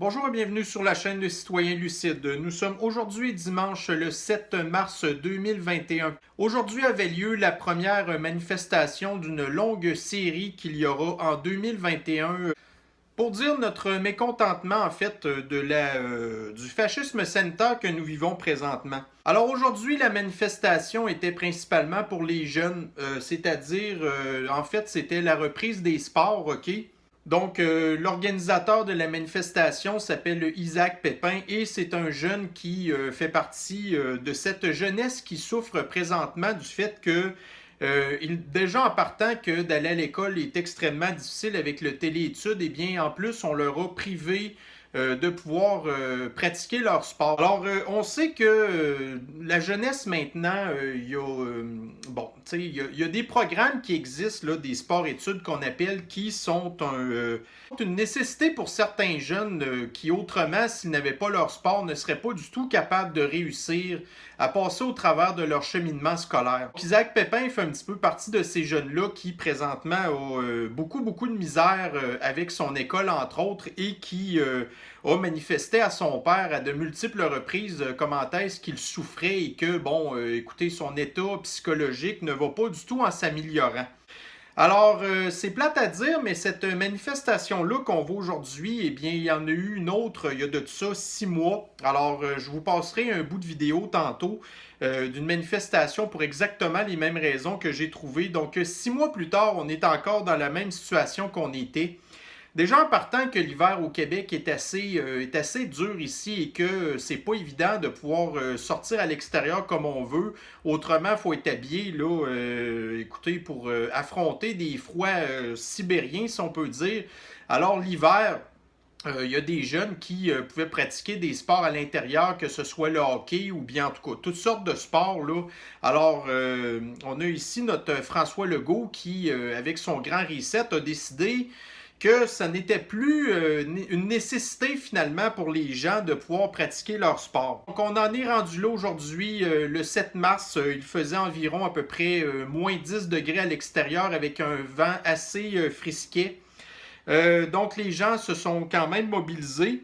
Bonjour et bienvenue sur la chaîne de Citoyens Lucides. Nous sommes aujourd'hui dimanche le 7 mars 2021. Aujourd'hui avait lieu la première manifestation d'une longue série qu'il y aura en 2021 pour dire notre mécontentement en fait du fascisme sanitaire que nous vivons présentement. Alors aujourd'hui, la manifestation était principalement pour les jeunes, c'est-à-dire en fait c'était la reprise des sports, ok? Donc, l'organisateur de la manifestation s'appelle Isaac Pépin et c'est un jeune qui fait partie de cette jeunesse qui souffre présentement du fait que, déjà en partant que d'aller à l'école est extrêmement difficile avec le téléétude, et bien en plus on leur a privé de pouvoir pratiquer leur sport. Alors, on sait que la jeunesse maintenant, il y a, bon, tu sais, il y a des programmes qui existent, là, des sports-études qu'on appelle, qui sont une nécessité pour certains jeunes qui, autrement, s'ils n'avaient pas leur sport, ne seraient pas du tout capables de réussir à passer au travers de leur cheminement scolaire. Donc, Isaac Pépin fait un petit peu partie de ces jeunes-là qui, présentement, ont beaucoup de misère avec son école, entre autres, et qui a manifesté à son père à de multiples reprises comment est-ce qu'il souffrait et que, bon, écoutez, son état psychologique ne va pas du tout en s'améliorant. Alors, c'est plate à dire, mais cette manifestation-là qu'on voit aujourd'hui, eh bien, il y en a eu une autre il y a de ça 6 mois. Alors, je vous passerai un bout de vidéo tantôt d'une manifestation pour exactement les mêmes raisons que j'ai trouvées. Donc, 6 mois plus tard, on est encore dans la même situation qu'on était. Déjà en partant que l'hiver au Québec est assez dur ici et que c'est pas évident de pouvoir sortir à l'extérieur comme on veut. Autrement, il faut être habillé, là, écoutez, pour affronter des froids sibériens, si on peut dire. Alors l'hiver, il y a des jeunes qui pouvaient pratiquer des sports à l'intérieur, que ce soit le hockey ou bien en tout cas toutes sortes de sports, là. Alors, on a ici notre François Legault qui, avec son grand reset, a décidé que ça n'était plus une nécessité finalement pour les gens de pouvoir pratiquer leur sport. Donc on en est rendu là aujourd'hui, le 7 mars, il faisait environ à peu près moins 10 degrés à l'extérieur avec un vent assez frisquet. Donc les gens se sont quand même mobilisés.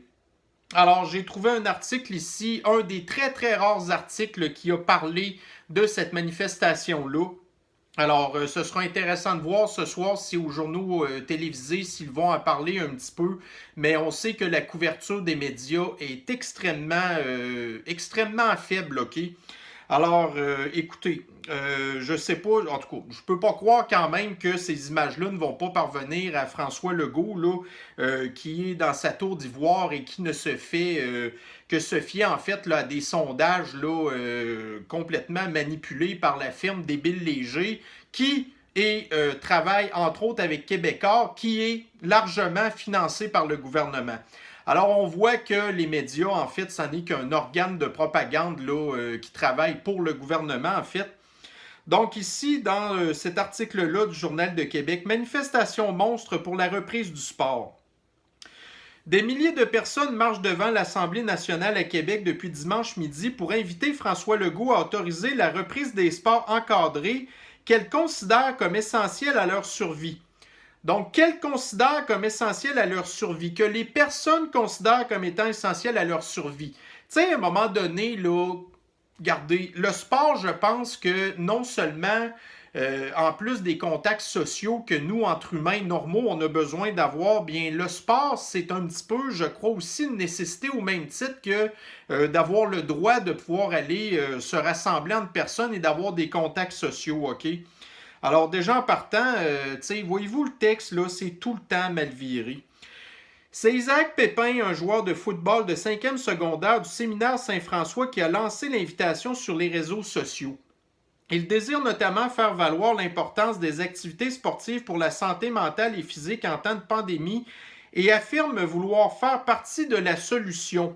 Alors, j'ai trouvé un article ici, un des très rares articles qui a parlé de cette manifestation-là. Alors, ce sera intéressant de voir ce soir si aux journaux télévisés, s'ils vont en parler un petit peu, mais on sait que la couverture des médias est extrêmement faible, ok? Alors, écoutez, je sais pas, en tout cas, je peux pas croire quand même que ces images-là ne vont pas parvenir à François Legault, là, qui est dans sa tour d'ivoire et qui ne se fait que se fier en fait là, à des sondages là, complètement manipulés par la firme Débile Léger, qui travaille entre autres avec Québécois, qui est largement financé par le gouvernement. Alors, on voit que les médias, en fait, ça n'est qu'un organe de propagande là, qui travaille pour le gouvernement, en fait. Donc, ici, dans cet article-là du Journal de Québec, manifestation monstre pour la reprise du sport. Des milliers de personnes marchent devant l'Assemblée nationale à Québec depuis dimanche midi pour inviter François Legault à autoriser la reprise des sports encadrés qu'elle considère comme essentiels à leur survie. Donc, qu'elles considèrent comme essentiel à leur survie, que les personnes considèrent comme étant essentielles à leur survie. Tu sais, à un moment donné, là, regardez, le sport, je pense que non seulement, en plus des contacts sociaux que nous, entre humains normaux, on a besoin d'avoir, bien, le sport, c'est un petit peu, je crois, aussi une nécessité au même titre que d'avoir le droit de pouvoir aller se rassembler entre personnes et d'avoir des contacts sociaux, OK? Alors déjà en partant, voyez-vous le texte, là, c'est tout le temps mal viré. C'est Isaac Pépin, un joueur de football de 5e secondaire du séminaire Saint-François, qui a lancé l'invitation sur les réseaux sociaux. Il désire notamment faire valoir l'importance des activités sportives pour la santé mentale et physique en temps de pandémie et affirme vouloir faire partie de la solution.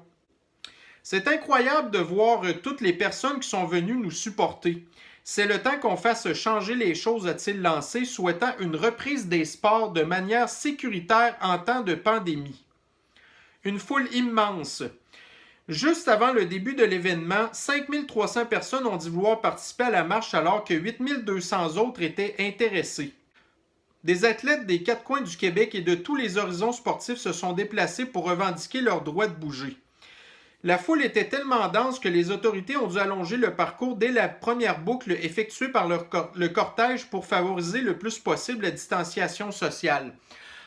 C'est incroyable de voir toutes les personnes qui sont venues nous supporter. C'est le temps qu'on fasse changer les choses, a-t-il lancé, souhaitant une reprise des sports de manière sécuritaire en temps de pandémie. Une foule immense. Juste avant le début de l'événement, 5300 personnes ont dit vouloir participer à la marche alors que 8200 autres étaient intéressés. Des athlètes des quatre coins du Québec et de tous les horizons sportifs se sont déplacés pour revendiquer leur droit de bouger. La foule était tellement dense que les autorités ont dû allonger le parcours dès la première boucle effectuée par le cortège pour favoriser le plus possible la distanciation sociale.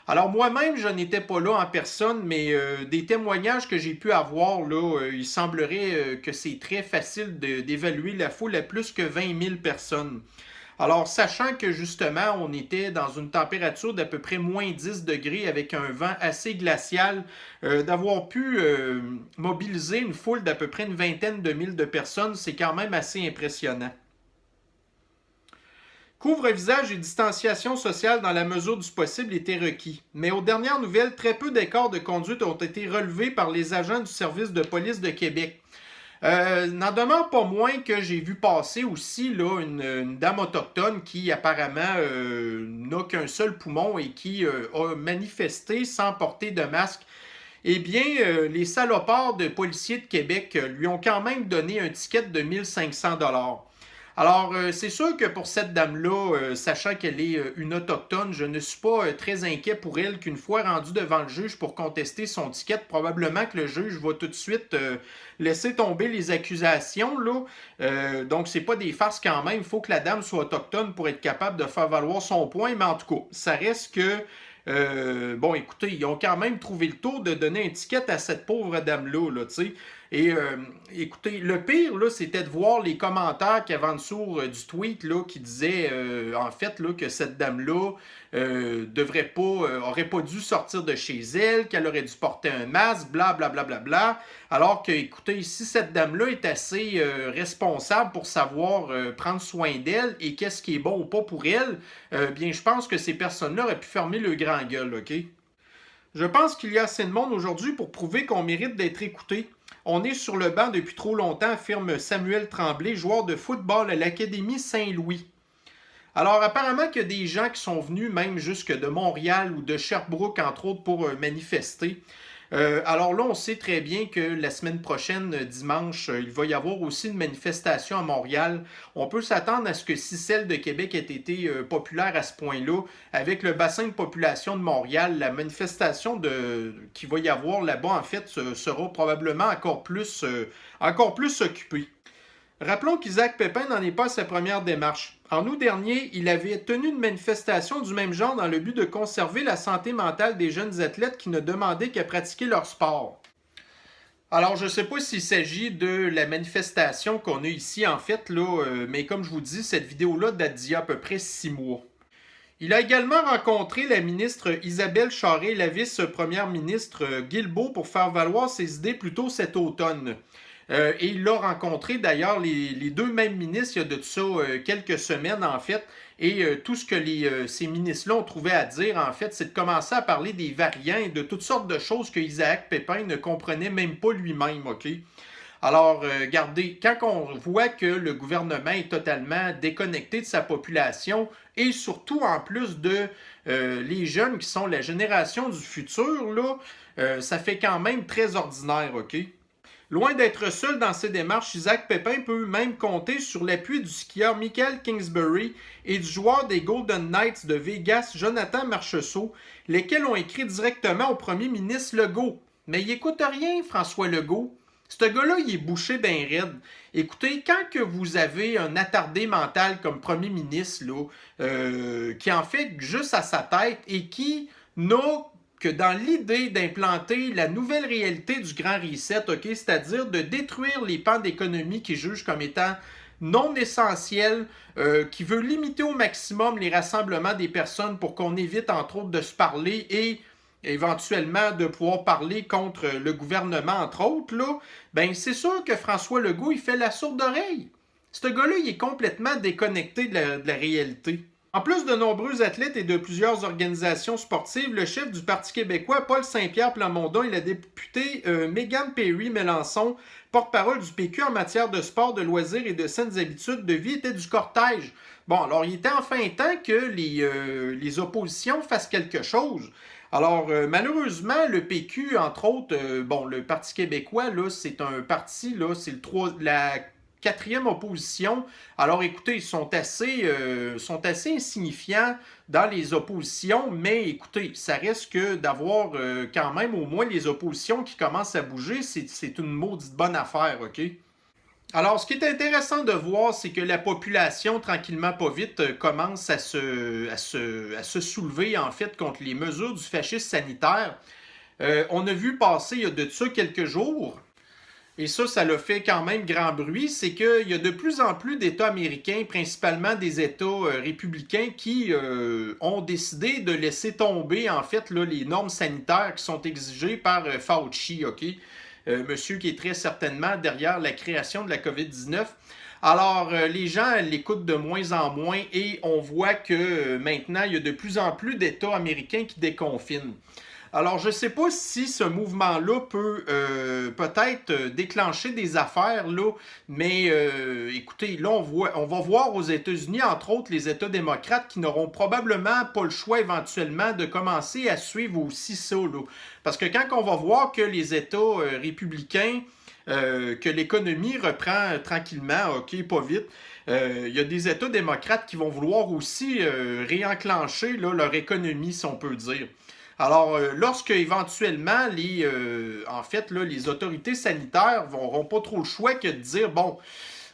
Alors moi-même, je n'étais pas là en personne, mais des témoignages que j'ai pu avoir, là, il semblerait que c'est très facile d'évaluer la foule à plus que 20 000 personnes. Alors, sachant que justement, on était dans une température d'à peu près moins 10 degrés avec un vent assez glacial, d'avoir pu mobiliser une foule d'à peu près une vingtaine de mille de personnes, c'est quand même assez impressionnant. Couvre-visage et distanciation sociale dans la mesure du possible étaient requis. Mais aux dernières nouvelles, très peu d'écarts de conduite ont été relevés par les agents du service de police de Québec. N'en demeure pas moins que j'ai vu passer aussi là, une dame autochtone qui apparemment n'a qu'un seul poumon et qui a manifesté sans porter de masque. Eh bien, les salopards de policiers de Québec lui ont quand même donné un ticket de 1500 $. Alors, c'est sûr que pour cette dame-là, sachant qu'elle est une autochtone, je ne suis pas très inquiet pour elle qu'une fois rendue devant le juge pour contester son ticket, probablement que le juge va tout de suite laisser tomber les accusations. Là. Donc, c'est pas des farces quand même. Il faut que la dame soit autochtone pour être capable de faire valoir son point, mais en tout cas, ça reste que bon, écoutez, ils ont quand même trouvé le tour de donner un ticket à cette pauvre dame-là, là, tu sais. Et écoutez, le pire, là, c'était de voir les commentaires qu'il y avait en dessous du tweet là, qui disaient en fait là, que cette dame-là aurait pas dû sortir de chez elle, qu'elle aurait dû porter un masque, bla bla bla bla bla. Alors que, écoutez, si cette dame-là est assez responsable pour savoir prendre soin d'elle et qu'est-ce qui est bon ou pas pour elle, bien, je pense que ces personnes-là auraient pu fermer le grand gueule, OK? Je pense qu'il y a assez de monde aujourd'hui pour prouver qu'on mérite d'être écouté. On est sur le banc depuis trop longtemps, affirme Samuel Tremblay, joueur de football à l'Académie Saint-Louis. Alors, apparemment qu'il y a des gens qui sont venus même jusque de Montréal ou de Sherbrooke, entre autres, pour manifester. Alors là, on sait très bien que la semaine prochaine, dimanche, il va y avoir aussi une manifestation à Montréal. On peut s'attendre à ce que si celle de Québec ait été populaire à ce point-là, avec le bassin de population de Montréal, la manifestation qu'il va y avoir là-bas, en fait, sera probablement encore plus occupée. Rappelons qu'Isaac Pépin n'en est pas à sa première démarche. En août dernier, il avait tenu une manifestation du même genre dans le but de conserver la santé mentale des jeunes athlètes qui ne demandaient qu'à pratiquer leur sport. Alors, je ne sais pas s'il s'agit de la manifestation qu'on a ici, en fait, là, mais comme je vous dis, cette vidéo-là date d'il y a à peu près 6 mois. Il a également rencontré la ministre Isabelle Charest et la vice-première ministre Guilbeault pour faire valoir ses idées plus tôt cet automne. Et il a rencontré d'ailleurs les deux mêmes ministres il y a de ça quelques semaines en fait. Et tout ce que ces ministres-là ont trouvé à dire en fait, c'est de commencer à parler des variants et de toutes sortes de choses que Isaac Pépin ne comprenait même pas lui-même, OK? Alors, regardez, quand on voit que le gouvernement est totalement déconnecté de sa population et surtout en plus de les jeunes qui sont la génération du futur, là, ça fait quand même très ordinaire, OK? Loin d'être seul dans ses démarches, Isaac Pépin peut même compter sur l'appui du skieur Michael Kingsbury et du joueur des Golden Knights de Vegas, Jonathan Marchessault, lesquels ont écrit directement au premier ministre Legault. Mais il écoute rien, François Legault. Ce gars-là, il est bouché ben raide. Écoutez, quand que vous avez un attardé mental comme premier ministre, là, qui en fait juste à sa tête et qui n'a que dans l'idée d'implanter la nouvelle réalité du Grand Reset, OK, c'est-à-dire de détruire les pans d'économie qu'il juge comme étant non essentiels, qui veut limiter au maximum les rassemblements des personnes pour qu'on évite, entre autres, de se parler et éventuellement de pouvoir parler contre le gouvernement, entre autres, là, ben c'est sûr que François Legault, il fait la sourde oreille. Ce gars-là, il est complètement déconnecté de la réalité. En plus de nombreux athlètes et de plusieurs organisations sportives, le chef du Parti québécois, Paul Saint-Pierre Plamondon, et la députée Mégane Perry-Mélenchon, porte-parole du PQ en matière de sport, de loisirs et de saines habitudes de vie, étaient du cortège. Bon, alors il était enfin temps que les oppositions fassent quelque chose. Alors, malheureusement, le PQ, entre autres, bon, le Parti québécois, là, c'est un parti, là, c'est la quatrième opposition. Alors écoutez, ils sont assez insignifiants dans les oppositions, mais écoutez, ça reste que d'avoir quand même au moins les oppositions qui commencent à bouger, c'est une maudite bonne affaire, OK? Alors, ce qui est intéressant de voir, c'est que la population, tranquillement pas vite, commence à se soulever, en fait, contre les mesures du fascisme sanitaire. On a vu passer, il y a de ça quelques jours, et ça l'a fait quand même grand bruit, c'est qu'il y a de plus en plus d'États américains, principalement des États républicains, qui ont décidé de laisser tomber, en fait, là, les normes sanitaires qui sont exigées par Fauci, OK? Monsieur qui est très certainement derrière la création de la COVID-19. Alors, les gens l'écoutent de moins en moins et on voit que maintenant, il y a de plus en plus d'États américains qui déconfinent. Alors, je ne sais pas si ce mouvement-là peut peut-être déclencher des affaires, là, mais écoutez, là, on va voir aux États-Unis, entre autres, les États démocrates qui n'auront probablement pas le choix éventuellement de commencer à suivre aussi ça, là. Parce que quand on va voir que les États républicains, que l'économie reprend tranquillement, OK, pas vite, il y a des États démocrates qui vont vouloir aussi réenclencher là, leur économie, si on peut dire. Alors, lorsque éventuellement en fait, là, les autorités sanitaires n'auront pas trop le choix que de dire, bon,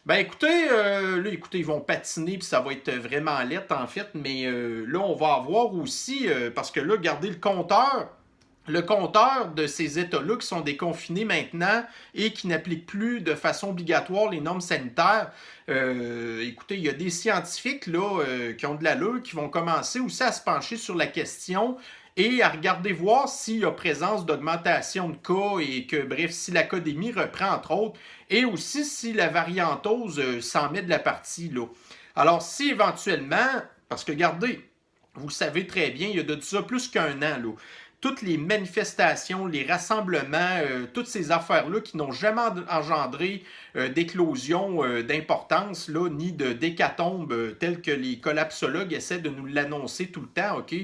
ben écoutez, là, écoutez, ils vont patiner puis ça va être vraiment laid en fait, mais là, on va avoir aussi, parce que là, regardez le compteur de ces États-là qui sont déconfinés maintenant et qui n'appliquent plus de façon obligatoire les normes sanitaires. Écoutez, il y a des scientifiques là, qui ont de l'allure qui vont commencer aussi à se pencher sur la question et à regarder voir s'il y a présence d'augmentation de cas et que, bref, si l'académie reprend, entre autres, et aussi si la variantose s'en met de la partie, là. Alors, si éventuellement, parce que, regardez, vous le savez très bien, il y a de ça plus qu'un an, là. Toutes les manifestations, les rassemblements, toutes ces affaires-là qui n'ont jamais engendré d'éclosion d'importance, là, ni de d'hécatombe telles que les collapsologues essaient de nous l'annoncer tout le temps, OK?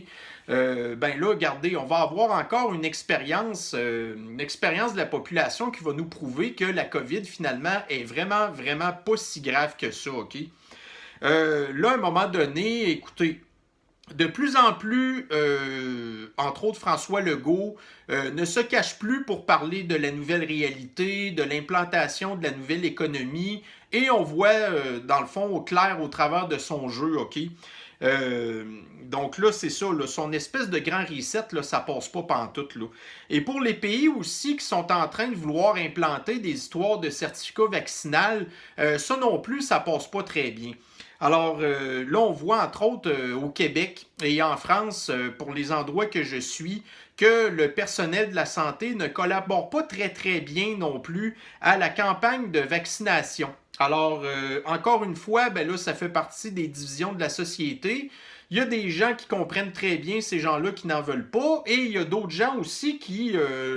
Ben là, regardez, on va avoir encore une expérience de la population qui va nous prouver que la COVID, finalement, est vraiment, vraiment pas si grave que ça, OK? Là, à un moment donné, écoutez, de plus en plus, entre autres François Legault, ne se cache plus pour parler de la nouvelle réalité, de l'implantation de la nouvelle économie, et on voit, dans le fond, au clair au travers de son jeu, OK? Donc là, c'est ça, là, son espèce de grand reset, là, ça passe pas pantoute, là. Et pour les pays aussi qui sont en train de vouloir implanter des histoires de certificats vaccinal, ça non plus, ça passe pas très bien. Alors là, on voit entre autres au Québec et en France, pour les endroits que je suis, que le personnel de la santé ne collabore pas très très bien non plus à la campagne de vaccination. Alors, encore une fois, ben là, ça fait partie des divisions de la société. Il y a des gens qui comprennent très bien ces gens-là qui n'en veulent pas, et il y a d'autres gens aussi qui,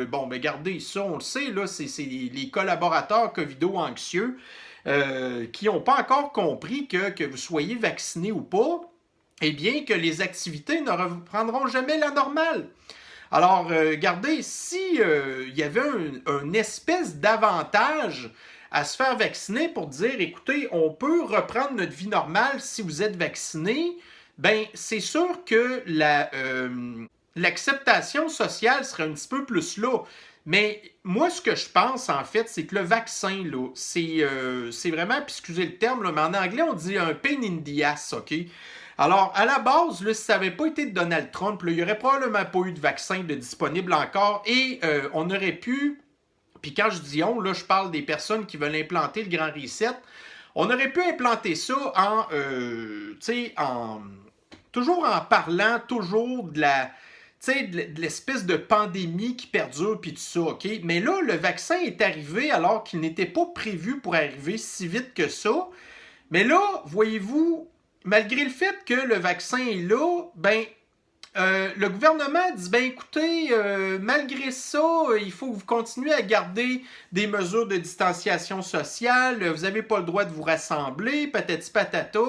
bon, ben regardez, ça, on le sait, là, c'est les collaborateurs covido-anxieux qui n'ont pas encore compris que vous soyez vacciné ou pas, eh bien, que les activités ne reprendront jamais la normale. Alors, regardez, si il y avait un espèce d'avantage à se faire vacciner pour dire, écoutez, on peut reprendre notre vie normale si vous êtes vacciné, ben c'est sûr que l'acceptation sociale serait un petit peu plus là. Mais moi, ce que je pense, en fait, c'est que le vaccin, là, c'est vraiment, puis excusez le terme, là, mais en anglais, on dit un pain in the ass, OK? Alors, à la base, là, si ça n'avait pas été de Donald Trump, là, il n'y aurait probablement pas eu de vaccin de disponible encore et on aurait pu, puis quand je dis on, là, je parle des personnes qui veulent implanter le Grand Reset, on aurait pu implanter ça toujours en parlant toujours de l'espèce de pandémie qui perdure puis tout ça, OK? Mais là, le vaccin est arrivé alors qu'il n'était pas prévu pour arriver si vite que ça. Mais là, voyez-vous, malgré le fait que le vaccin est là, ben, le gouvernement dit, ben écoutez, malgré ça, il faut que vous continuez à garder des mesures de distanciation sociale, vous n'avez pas le droit de vous rassembler, patati patata.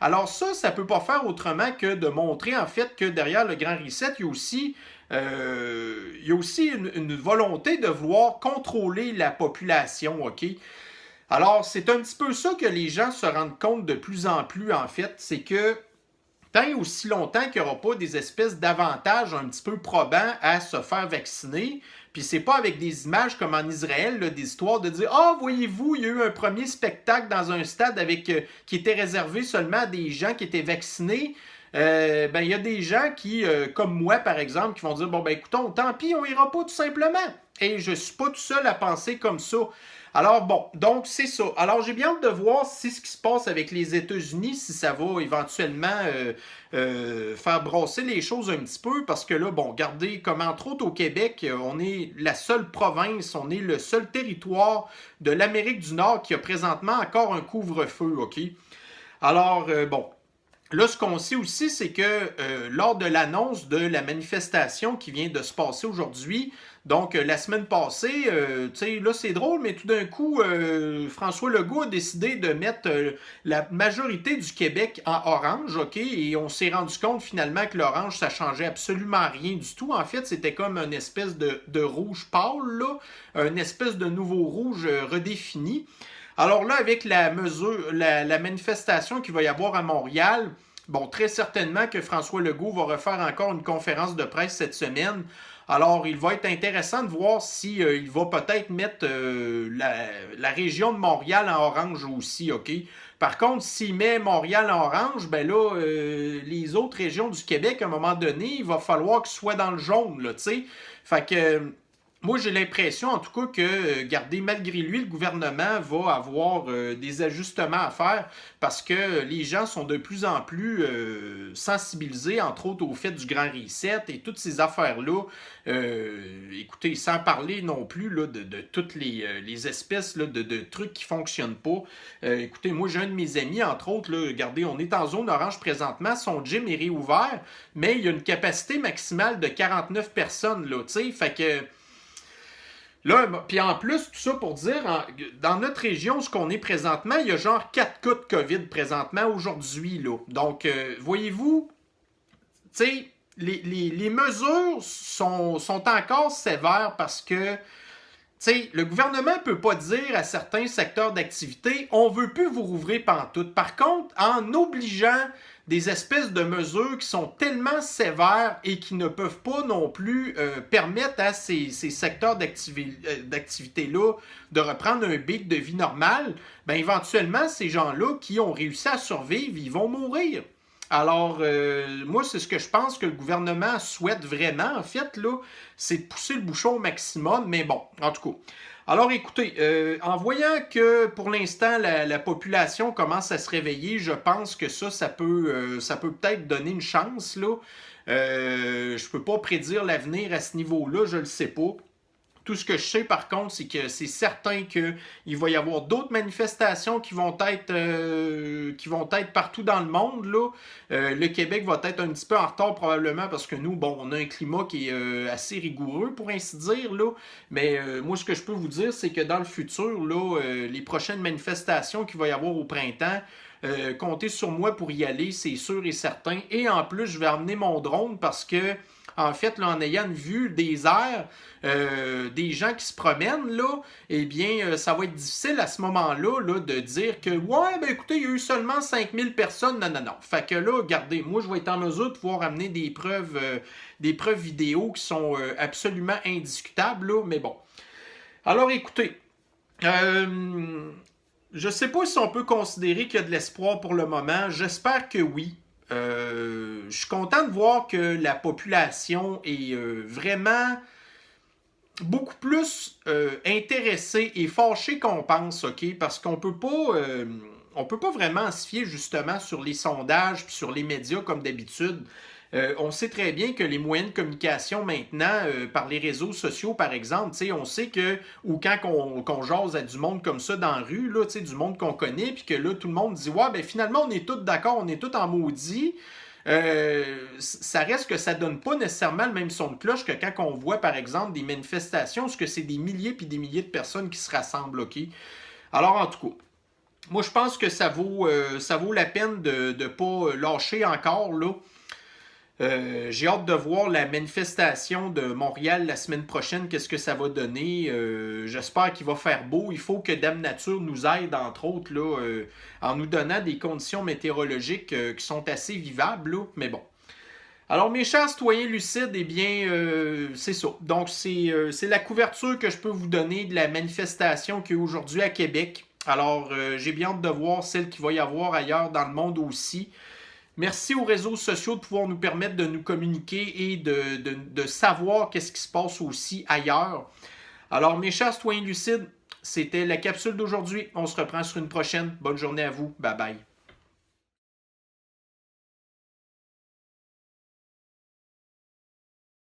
Alors ça peut pas faire autrement que de montrer en fait que derrière le Grand Reset, il y a aussi une volonté de vouloir contrôler la population, OK? Alors, c'est un petit peu ça que les gens se rendent compte de plus en plus, en fait, c'est que tant et aussi longtemps qu'il n'y aura pas des espèces d'avantages un petit peu probants à se faire vacciner, puis c'est pas avec des images comme en Israël, là, des histoires de dire ah, voyez-vous, il y a eu un premier spectacle dans un stade avec qui était réservé seulement à des gens qui étaient vaccinés. Ben, il y a des gens qui, comme moi par exemple, qui vont dire bon, ben écoutons, tant pis, on ira pas tout simplement. Et je suis pas tout seul à penser comme ça. Alors bon, donc c'est ça. Alors j'ai bien hâte de voir si ce qui se passe avec les États-Unis, si ça va éventuellement faire brasser les choses un petit peu, parce que là, bon, regardez, comme entre autres au Québec, on est la seule province, on est le seul territoire de l'Amérique du Nord qui a présentement encore un couvre-feu, OK? Alors, bon, là, ce qu'on sait aussi, c'est que lors de l'annonce de la manifestation qui vient de se passer aujourd'hui, donc la semaine passée, tu sais, là c'est drôle, mais tout d'un coup, François Legault a décidé de mettre la majorité du Québec en orange, OK? Et on s'est rendu compte finalement que l'orange, ça changeait absolument rien du tout. En fait, c'était comme une espèce de rouge pâle, là, une espèce de nouveau rouge redéfini. Alors là, avec la mesure, la manifestation qu'il va y avoir à Montréal, bon, très certainement que François Legault va refaire encore une conférence de presse cette semaine. Alors, il va être intéressant de voir si il va peut-être mettre la région de Montréal en orange aussi, OK? Par contre, s'il met Montréal en orange, ben là, les autres régions du Québec, à un moment donné, il va falloir que ce soit dans le jaune, là, tu sais. Fait que moi, j'ai l'impression, en tout cas, que, regardez, malgré lui, le gouvernement va avoir des ajustements à faire parce que les gens sont de plus en plus sensibilisés, entre autres, au fait du grand reset et toutes ces affaires-là. Écoutez, sans parler non plus là, de toutes les espèces là, de trucs qui ne fonctionnent pas. Écoutez, moi, j'ai un de mes amis, entre autres, là, regardez, on est en zone orange présentement, son gym est réouvert, mais il y a une capacité maximale de 49 personnes, là, tu sais, fait que là, puis en plus, tout ça pour dire, dans notre région, ce qu'on est présentement, il y a genre 4 cas de COVID présentement aujourd'hui. Là. Donc, voyez-vous, tu sais, les mesures sont encore sévères parce que sais, le gouvernement ne peut pas dire à certains secteurs d'activité on ne veut plus vous rouvrir pantoute. Par contre, en obligeant des espèces de mesures qui sont tellement sévères et qui ne peuvent pas non plus permettre à ces secteurs d'activité-là de reprendre un beat de vie normal, ben éventuellement, ces gens-là qui ont réussi à survivre, ils vont mourir. Alors, moi, c'est ce que je pense que le gouvernement souhaite vraiment, en fait, là, c'est de pousser le bouchon au maximum, mais bon, en tout cas. Alors, écoutez, en voyant que pour l'instant, la population commence à se réveiller, je pense que ça peut peut-être donner une chance, là. Je peux pas prédire l'avenir à ce niveau-là, je le sais pas. Tout ce que je sais par contre, c'est que c'est certain qu'il va y avoir d'autres manifestations qui vont être partout dans le monde. Là. Le Québec va être un petit peu en retard probablement parce que nous, bon, on a un climat qui est assez rigoureux pour ainsi dire. Là. Mais moi, ce que je peux vous dire, c'est que dans le futur, là, les prochaines manifestations qu'il va y avoir au printemps, comptez sur moi pour y aller, c'est sûr et certain. Et en plus, je vais emmener mon drone parce que en fait, là, en ayant une vue des airs, des gens qui se promènent, là, eh bien, ça va être difficile à ce moment-là là, de dire que, ouais, ben écoutez, il y a eu seulement 5000 personnes. Non, non, non. Fait que là, regardez, moi, je vais être en mesure de pouvoir amener des preuves vidéo qui sont absolument indiscutables, là, mais bon. Alors, écoutez, je ne sais pas si on peut considérer qu'il y a de l'espoir pour le moment. J'espère que oui. Je suis content de voir que la population est vraiment beaucoup plus intéressée et fâchée qu'on pense, OK? Parce on peut pas vraiment se fier justement sur les sondages et sur les médias comme d'habitude. On sait très bien que les moyens de communication maintenant, par les réseaux sociaux par exemple, on sait que, ou quand qu'on jase à du monde comme ça dans la rue, là, du monde qu'on connaît, puis que là tout le monde dit ouais, ben finalement on est tous d'accord, on est tous en maudit. Ça reste que ça donne pas nécessairement le même son de cloche que quand on voit par exemple des manifestations, parce que c'est des milliers puis des milliers de personnes qui se rassemblent, OK? Alors en tout cas, moi je pense que ça vaut la peine de ne pas lâcher encore là. J'ai hâte de voir la manifestation de Montréal la semaine prochaine, qu'est-ce que ça va donner. J'espère qu'il va faire beau. Il faut que Dame Nature nous aide, entre autres, là, en nous donnant des conditions météorologiques qui sont assez vivables. Là. Mais bon. Alors, mes chers citoyens lucides, eh bien, c'est ça. Donc, c'est la couverture que je peux vous donner de la manifestation qu'il y a aujourd'hui à Québec. Alors, j'ai bien hâte de voir celle qu'il va y avoir ailleurs dans le monde aussi. Merci aux réseaux sociaux de pouvoir nous permettre de nous communiquer et de savoir qu'est-ce qui se passe aussi ailleurs. Alors, mes chers citoyens lucides, c'était la capsule d'aujourd'hui. On se reprend sur une prochaine. Bonne journée à vous. Bye bye.